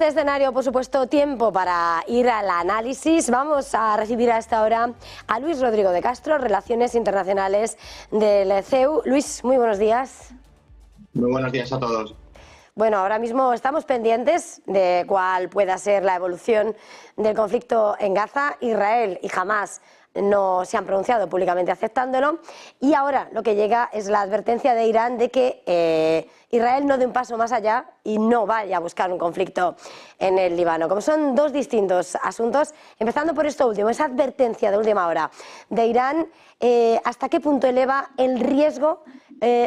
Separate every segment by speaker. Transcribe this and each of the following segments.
Speaker 1: De escenario, por supuesto, tiempo para ir al análisis. Vamos a recibir a esta hora a Luis Rodrigo de Castro, Relaciones Internacionales del CEU. Luis, muy buenos días.
Speaker 2: Muy buenos días a todos.
Speaker 1: Bueno, ahora mismo estamos pendientes de cuál pueda ser la evolución del conflicto en Gaza. Israel y Hamás no se han pronunciado públicamente aceptándolo, y ahora lo que llega es la advertencia de Irán de que Israel no dé un paso más allá y no vaya a buscar un conflicto en el Líbano. Como son dos distintos asuntos, empezando por esto último, esa advertencia de última hora de Irán, ¿hasta qué punto eleva el riesgo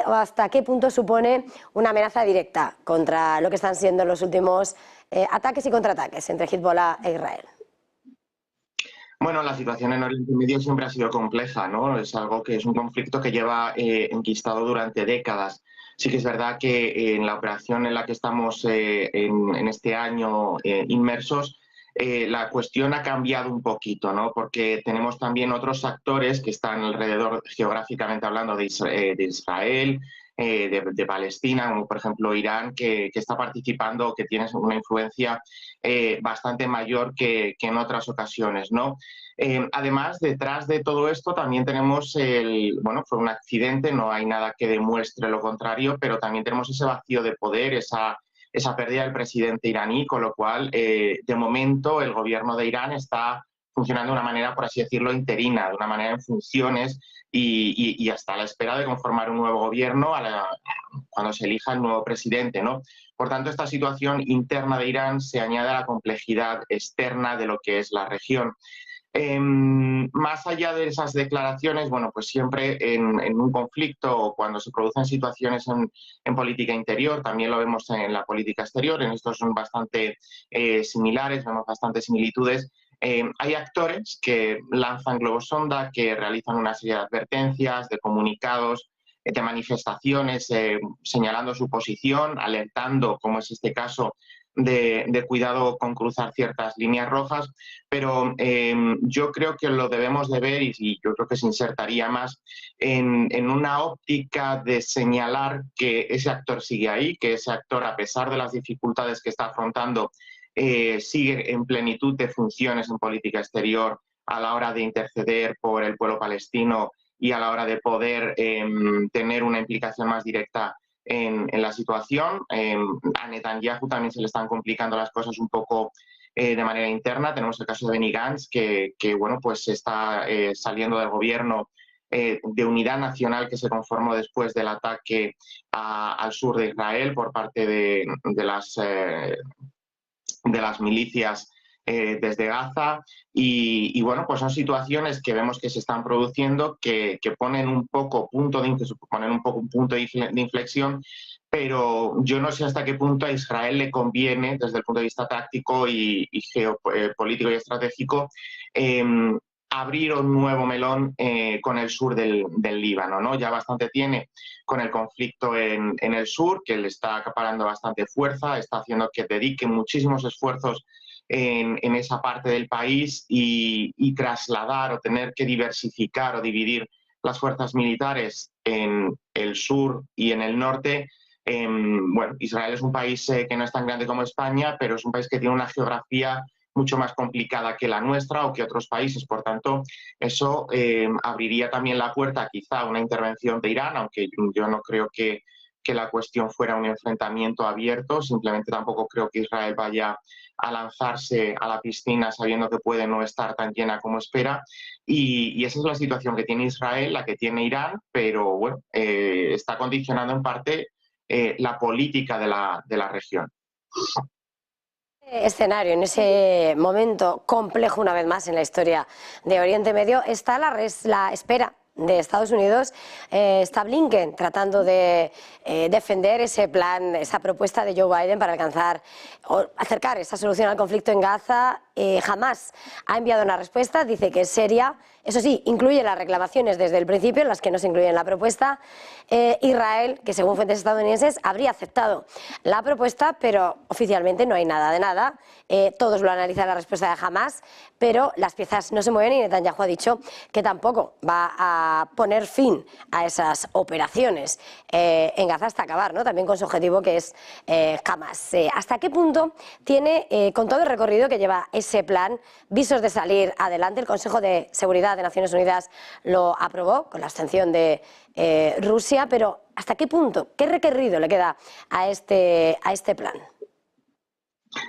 Speaker 1: o hasta qué punto supone una amenaza directa contra lo que están siendo los últimos ataques y contraataques entre Hezbollah e Israel?
Speaker 2: Bueno, la situación en Oriente Medio siempre ha sido compleja, ¿no? Es algo que es un conflicto que lleva enquistado durante décadas. Sí que es verdad que en la operación en la que estamos en este año inmersos, la cuestión ha cambiado un poquito, ¿no? Porque tenemos también otros actores que están alrededor, geográficamente hablando, de Israel, de Palestina, como por ejemplo Irán, que está participando, que tiene una influencia bastante mayor que en otras ocasiones, ¿no? Además, detrás de todo esto también tenemos fue un accidente, no hay nada que demuestre lo contrario, pero también tenemos ese vacío de poder, esa pérdida del presidente iraní, con lo cual, de momento, el gobierno de Irán está funcionando de una manera, por así decirlo, interina, de una manera en funciones y hasta a la espera de conformar un nuevo gobierno cuando se elija el nuevo presidente, ¿no? Por tanto, esta situación interna de Irán se añade a la complejidad externa de lo que es la región. Más allá de esas declaraciones, bueno, pues siempre en un conflicto o cuando se producen situaciones en política interior, también lo vemos en la política exterior, en estos son bastante similares, vemos bastantes similitudes. Hay actores que lanzan globos sonda, que realizan una serie de advertencias, de comunicados, de manifestaciones, señalando su posición, alertando, como es este caso, de cuidado con cruzar ciertas líneas rojas, pero yo creo que lo debemos de ver y yo creo que se insertaría más en una óptica de señalar que ese actor sigue ahí, que ese actor, a pesar de las dificultades que está afrontando, sigue en plenitud de funciones en política exterior a la hora de interceder por el pueblo palestino y a la hora de poder tener una implicación más directa en la situación. A Netanyahu también se le están complicando las cosas un poco de manera interna. Tenemos el caso de Benny Gantz, que bueno, pues está saliendo del gobierno de unidad nacional que se conformó después del ataque al sur de Israel por parte de las milicias desde Gaza y bueno, pues son situaciones que vemos que se están produciendo que ponen un poco un punto de inflexión, pero yo no sé hasta qué punto a Israel le conviene desde el punto de vista táctico y geopolítico y estratégico abrir un nuevo melón con el sur del Líbano, ¿no? Ya bastante tiene con el conflicto en el sur, que le está acaparando bastante fuerza, está haciendo que dedique muchísimos esfuerzos en esa parte del país y trasladar o tener que diversificar o dividir las fuerzas militares en el sur y en el norte. Bueno, Israel es un país que no es tan grande como España, pero es un país que tiene una geografía mucho más complicada que la nuestra o que otros países. Por tanto, eso abriría también la puerta quizá a una intervención de Irán, aunque yo no creo que la cuestión fuera un enfrentamiento abierto. Simplemente tampoco creo que Israel vaya a lanzarse a la piscina sabiendo que puede no estar tan llena como espera. Y esa es la situación que tiene Israel, la que tiene Irán, pero bueno, está condicionando en parte la política de la región.
Speaker 1: Escenario, en ese momento complejo una vez más en la historia de Oriente Medio, está la espera de Estados Unidos. Está Blinken tratando de defender ese plan, esa propuesta de Joe Biden para alcanzar o acercar esa solución al conflicto en Gaza Hamás ha enviado una respuesta, dice que es seria, eso sí, incluye las reclamaciones desde el principio, las que no se incluyen en la propuesta. Israel, que según fuentes estadounidenses, habría aceptado la propuesta, pero oficialmente no hay nada de nada. Todos lo analizan la respuesta de Hamás, pero las piezas no se mueven y Netanyahu ha dicho que tampoco va a poner fin a esas operaciones en Gaza hasta acabar, ¿no? También con su objetivo que es Hamás. ¿Hasta qué punto tiene, con todo el recorrido que lleva ese plan, visos de salir adelante? El Consejo de Seguridad de Naciones Unidas lo aprobó con la abstención de Rusia, pero ¿hasta qué punto, qué recorrido le queda a este plan?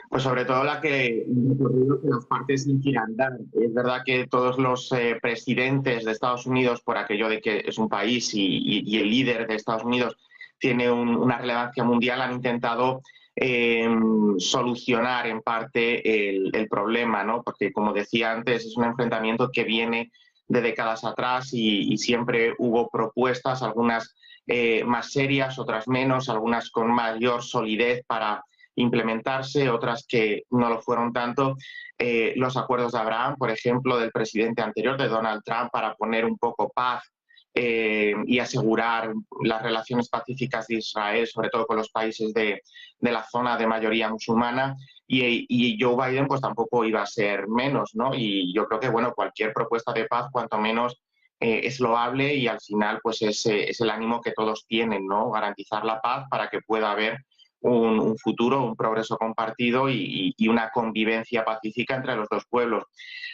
Speaker 2: Pues sobre todo el recorrido que las partes quieran dar. Es verdad que todos los presidentes de Estados Unidos, por aquello de que es un país y el líder de Estados Unidos tiene una relevancia mundial, han intentado solucionar en parte el problema, ¿no? Porque, como decía antes, es un enfrentamiento que viene de décadas atrás y siempre hubo propuestas, algunas más serias, otras menos, algunas con mayor solidez para implementarse, otras que no lo fueron tanto. Los acuerdos de Abraham, por ejemplo, del presidente anterior, de Donald Trump, para poner un poco paz y asegurar las relaciones pacíficas de Israel, sobre todo con los países de la zona de mayoría musulmana, y Joe Biden pues tampoco iba a ser menos, ¿no? Y yo creo que, bueno, cualquier propuesta de paz, cuanto menos, es loable y al final pues es el ánimo que todos tienen, ¿no? Garantizar la paz para que pueda haber un futuro, un progreso compartido y una convivencia pacífica entre los dos pueblos.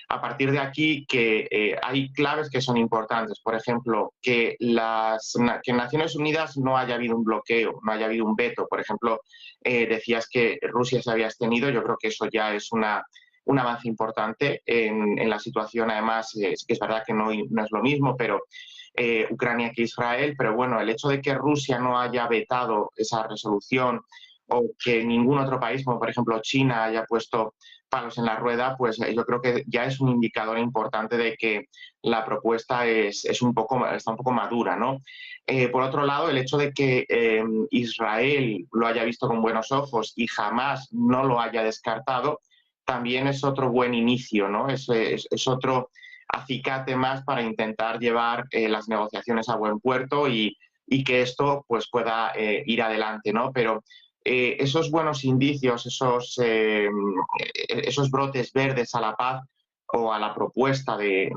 Speaker 2: A partir de aquí que hay claves que son importantes. Por ejemplo, que en Naciones Unidas no haya habido un bloqueo, no haya habido un veto. Por ejemplo, decías que Rusia se había abstenido. Yo creo que eso ya es un avance importante en la situación. Además, es verdad que no es lo mismo, pero Ucrania que Israel, pero bueno, el hecho de que Rusia no haya vetado esa resolución o que ningún otro país, como por ejemplo China, haya puesto palos en la rueda, pues yo creo que ya es un indicador importante de que la propuesta está un poco madura, ¿no? Por otro lado, el hecho de que Israel lo haya visto con buenos ojos y jamás no lo haya descartado, también es otro buen inicio, ¿no? Es otro acicate más para intentar llevar las negociaciones a buen puerto y que esto pues pueda ir adelante, ¿no? Pero esos buenos indicios, esos brotes verdes a la paz o a la propuesta del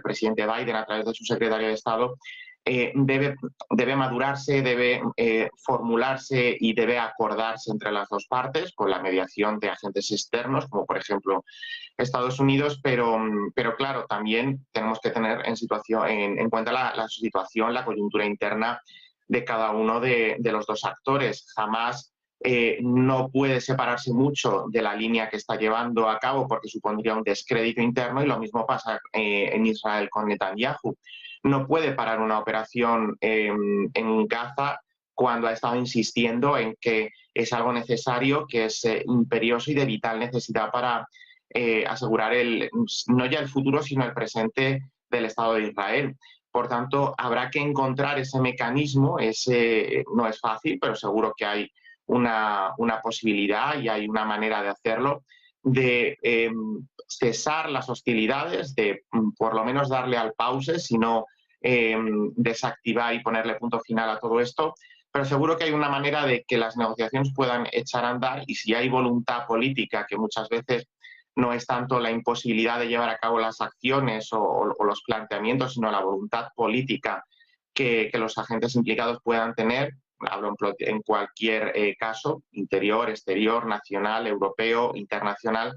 Speaker 2: presidente Biden a través de su secretario de Estado, debe madurarse, debe formularse y debe acordarse entre las dos partes con la mediación de agentes externos, como por ejemplo Estados Unidos, pero claro, también tenemos que tener en cuenta la situación, la coyuntura interna de cada uno de los dos actores. Jamás no puede separarse mucho de la línea que está llevando a cabo porque supondría un descrédito interno y lo mismo pasa en Israel con Netanyahu. No puede parar una operación en Gaza cuando ha estado insistiendo en que es algo necesario, que es imperioso y de vital necesidad para asegurar no ya el futuro, sino el presente del Estado de Israel. Por tanto, habrá que encontrar ese mecanismo, no es fácil, pero seguro que hay una posibilidad y hay una manera de hacerlo, de cesar las hostilidades, de por lo menos darle al pause, sino desactivar y ponerle punto final a todo esto. Pero seguro que hay una manera de que las negociaciones puedan echar a andar y si hay voluntad política, que muchas veces no es tanto la imposibilidad de llevar a cabo las acciones o los planteamientos, sino la voluntad política que los agentes implicados puedan tener, hablo en cualquier caso, interior, exterior, nacional, europeo, internacional.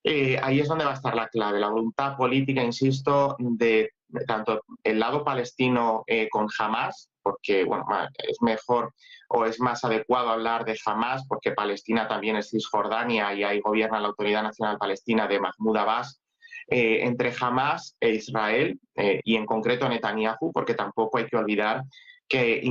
Speaker 2: Ahí es donde va a estar la clave, la voluntad política, insisto, de tanto el lado palestino con Hamás, porque bueno, es mejor o es más adecuado hablar de Hamás, porque Palestina también es Cisjordania y ahí gobierna la Autoridad Nacional Palestina de Mahmoud Abbas, entre Hamás e Israel y en concreto Netanyahu, porque tampoco hay que olvidar que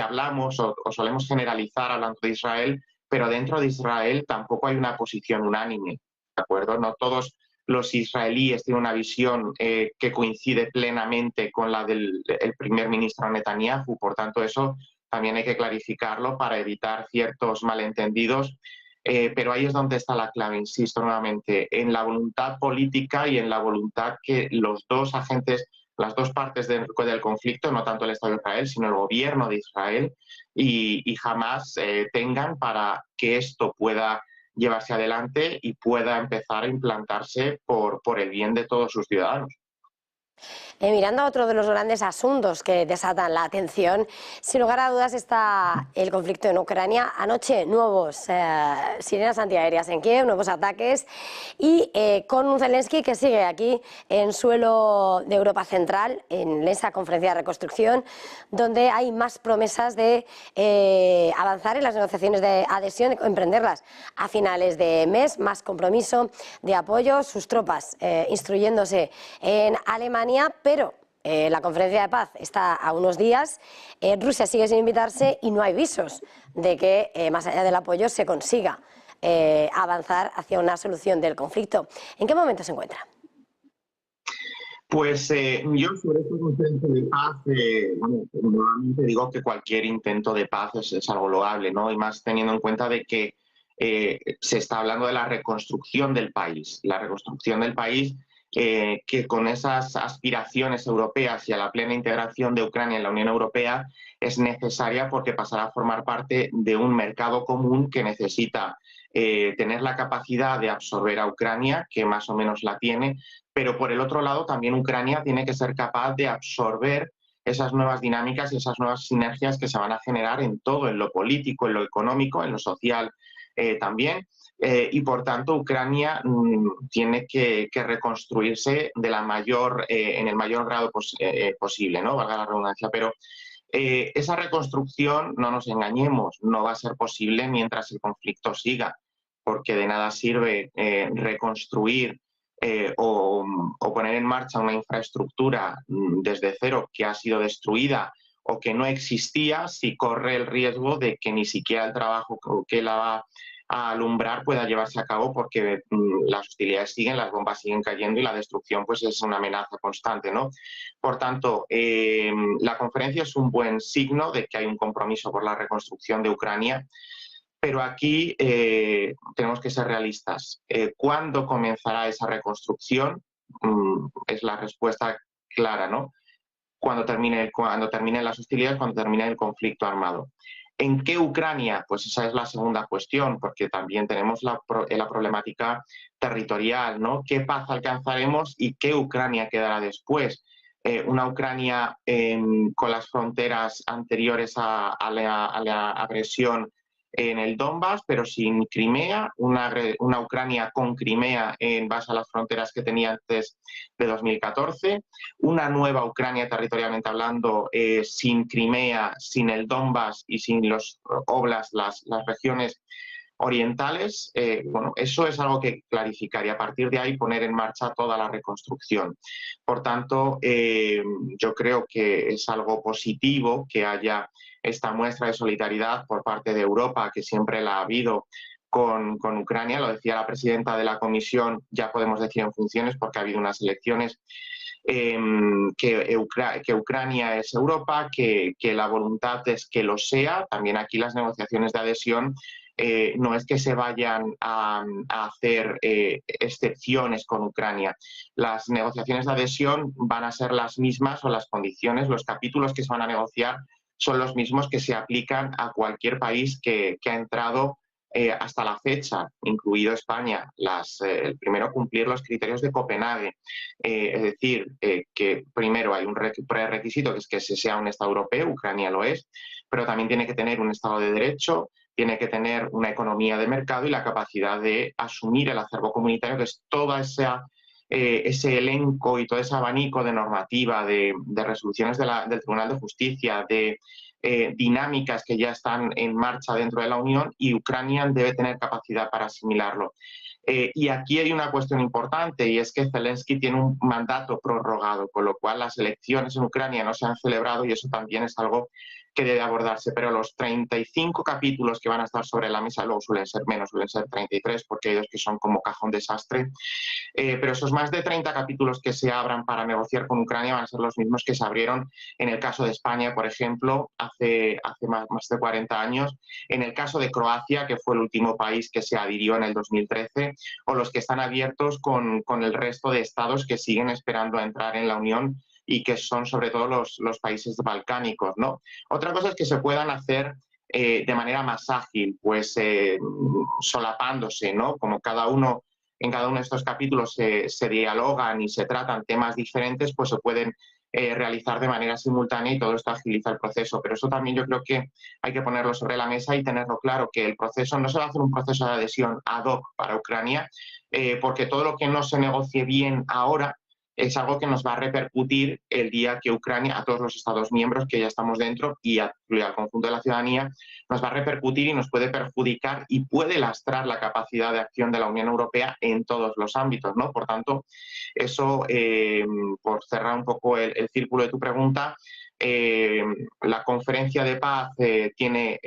Speaker 2: hablamos o solemos generalizar hablando de Israel, pero dentro de Israel tampoco hay una posición unánime. ¿De acuerdo? No todos los israelíes tienen una visión que coincide plenamente con la del primer ministro Netanyahu. Por tanto, eso también hay que clarificarlo para evitar ciertos malentendidos pero ahí es donde está la clave, insisto nuevamente, en la voluntad política y en la voluntad que los dos agentes, las dos partes del conflicto, no tanto el Estado de Israel, sino el gobierno de Israel y Hamás tengan para que esto pueda llevarse adelante y pueda empezar a implantarse por el bien de todos sus ciudadanos.
Speaker 1: Mirando a otro de los grandes asuntos que desatan la atención, sin lugar a dudas está el conflicto en Ucrania. Anoche nuevos sirenas antiaéreas en Kiev, nuevos ataques y con un Zelensky que sigue aquí en suelo de Europa Central, en esa conferencia de reconstrucción, donde hay más promesas de avanzar en las negociaciones de adhesión, emprenderlas a finales de mes, más compromiso de apoyo, sus tropas instruyéndose en Alemania, pero la conferencia de paz está a unos días, Rusia sigue sin invitarse y no hay visos de que, más allá del apoyo, se consiga avanzar hacia una solución del conflicto. ¿En qué momento se encuentra?
Speaker 2: Pues yo sobre este concepto de paz, bueno, normalmente digo que cualquier intento de paz es algo loable, ¿no? Y más teniendo en cuenta de que se está hablando de la reconstrucción del país. La reconstrucción del país que con esas aspiraciones europeas y a la plena integración de Ucrania en la Unión Europea es necesaria porque pasará a formar parte de un mercado común que necesita tener la capacidad de absorber a Ucrania, que más o menos la tiene, pero por el otro lado también Ucrania tiene que ser capaz de absorber esas nuevas dinámicas y esas nuevas sinergias que se van a generar en todo, en lo político, en lo económico, en lo social también. Y por tanto Ucrania tiene que reconstruirse de en el mayor grado posible, ¿no? Valga la redundancia, pero esa reconstrucción, no nos engañemos, no va a ser posible mientras el conflicto siga, porque de nada sirve reconstruir o poner en marcha una infraestructura desde cero que ha sido destruida o que no existía si corre el riesgo de que ni siquiera el trabajo que la va a alumbrar pueda llevarse a cabo porque las hostilidades siguen, las bombas siguen cayendo y la destrucción pues es una amenaza constante, ¿no? Por tanto, la conferencia es un buen signo de que hay un compromiso por la reconstrucción de Ucrania, pero aquí tenemos que ser realistas. ¿Cuándo comenzará esa reconstrucción? Es la respuesta clara, ¿no? Cuando terminen las hostilidades, cuando termine el conflicto armado. ¿En qué Ucrania? Pues esa es la segunda cuestión, porque también tenemos la problemática territorial, ¿no? ¿Qué paz alcanzaremos y qué Ucrania quedará después? Una Ucrania con las fronteras anteriores a la agresión en el Donbass, pero sin Crimea, una Ucrania con Crimea en base a las fronteras que tenía antes de 2014, una nueva Ucrania territorialmente hablando sin Crimea, sin el Donbass y sin los Oblast, las regiones orientales. Bueno, eso es algo que clarificar y a partir de ahí poner en marcha toda la reconstrucción. Por tanto, yo creo que es algo positivo que haya esta muestra de solidaridad por parte de Europa, que siempre la ha habido con Ucrania. Lo decía la presidenta de la Comisión, ya podemos decir en funciones porque ha habido unas elecciones, que Ucrania es Europa, que la voluntad es que lo sea. También aquí las negociaciones de adhesión no es que se vayan a hacer excepciones con Ucrania. Las negociaciones de adhesión van a ser las mismas o las condiciones, los capítulos que se van a negociar son los mismos que se aplican a cualquier país que ha entrado hasta la fecha, incluido España. El primero, cumplir los criterios de Copenhague. Es decir, que primero hay un prerequisito, que es que se sea un Estado europeo, Ucrania lo es, pero también tiene que tener un Estado de Derecho, tiene que tener una economía de mercado y la capacidad de asumir el acervo comunitario, que es toda ese elenco y todo ese abanico de normativa, de resoluciones del Tribunal de Justicia, de dinámicas que ya están en marcha dentro de la Unión, y Ucrania debe tener capacidad para asimilarlo. Y aquí hay una cuestión importante, y es que Zelensky tiene un mandato prorrogado, con lo cual las elecciones en Ucrania no se han celebrado y eso también es algo que debe abordarse, pero los 35 capítulos que van a estar sobre la mesa, luego suelen ser menos, suelen ser 33, porque hay dos que son como cajón desastre, pero esos más de 30 capítulos que se abran para negociar con Ucrania van a ser los mismos que se abrieron en el caso de España, por ejemplo, hace más de 40 años, en el caso de Croacia, que fue el último país que se adhirió en el 2013, o los que están abiertos con el resto de estados que siguen esperando a entrar en la Unión y que son sobre todo los países balcánicos, ¿no? Otra cosa es que se puedan hacer de manera más ágil, pues solapándose, ¿no? Como en cada uno de estos capítulos se dialogan y se tratan temas diferentes, pues se pueden realizar de manera simultánea y todo esto agiliza el proceso. Pero eso también yo creo que hay que ponerlo sobre la mesa y tenerlo claro, que el proceso no se va a hacer un proceso de adhesión ad hoc para Ucrania, porque todo lo que no se negocie bien ahora es algo que nos va a repercutir el día que Ucrania, a todos los Estados miembros que ya estamos dentro y al conjunto de la ciudadanía, nos va a repercutir y nos puede perjudicar y puede lastrar la capacidad de acción de la Unión Europea en todos los ámbitos, ¿no? Por tanto, eso, por cerrar un poco el círculo de tu pregunta, la conferencia de paz tiene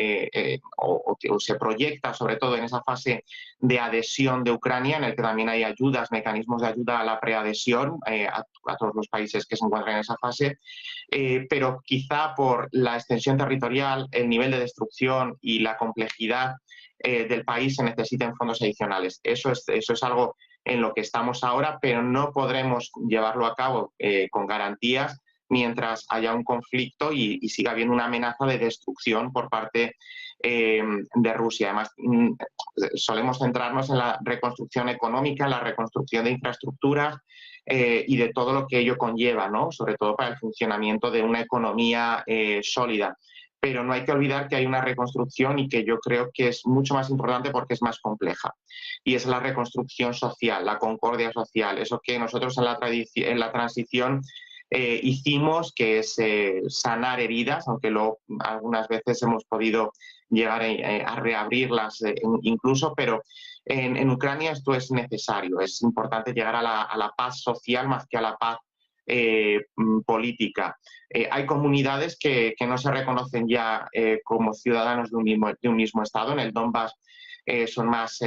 Speaker 2: o se proyecta sobre todo en esa fase de adhesión de Ucrania, en el que también hay ayudas, mecanismos de ayuda a la preadhesión a todos los países que se encuentran en esa fase, pero quizá por la extensión territorial, el nivel de destrucción y la complejidad del país se necesiten fondos adicionales. Eso es algo en lo que estamos ahora, pero no podremos llevarlo a cabo con garantías mientras haya un conflicto y siga habiendo una amenaza de destrucción por parte de Rusia. Además, solemos centrarnos en la reconstrucción económica, en la reconstrucción de infraestructuras y de todo lo que ello conlleva, ¿no? Sobre todo para el funcionamiento de una economía sólida. Pero no hay que olvidar que hay una reconstrucción y que yo creo que es mucho más importante porque es más compleja. Y es la reconstrucción social, la concordia social, eso que nosotros en la transición hicimos, que es sanar heridas, aunque luego algunas veces hemos podido llegar a reabrirlas incluso, pero en Ucrania esto es necesario, es importante llegar a la paz social más que a la paz política. Hay comunidades que no se reconocen ya como ciudadanos de un mismo Estado. En el Donbass son más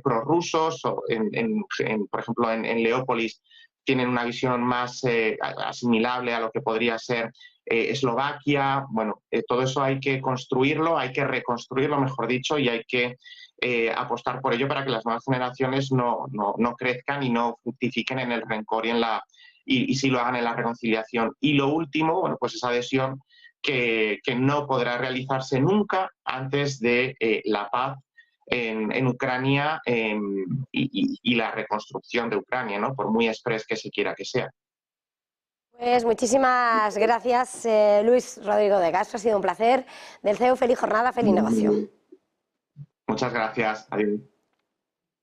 Speaker 2: prorrusos, por ejemplo en Leópolis tienen una visión más asimilable a lo que podría ser Eslovaquia. Bueno, todo eso hay que construirlo, hay que reconstruirlo, mejor dicho, y hay que apostar por ello para que las nuevas generaciones no crezcan y no fructifiquen en el rencor y sí lo hagan en la reconciliación. Y lo último, bueno, pues esa adhesión que no podrá realizarse nunca antes de la paz en Ucrania y la reconstrucción de Ucrania, ¿no? Por muy express que se quiera que sea.
Speaker 1: Pues muchísimas gracias, Luis Rodrigo de Castro. Ha sido un placer. Del CEO, feliz jornada, feliz negocio.
Speaker 2: Muchas gracias. Adiós.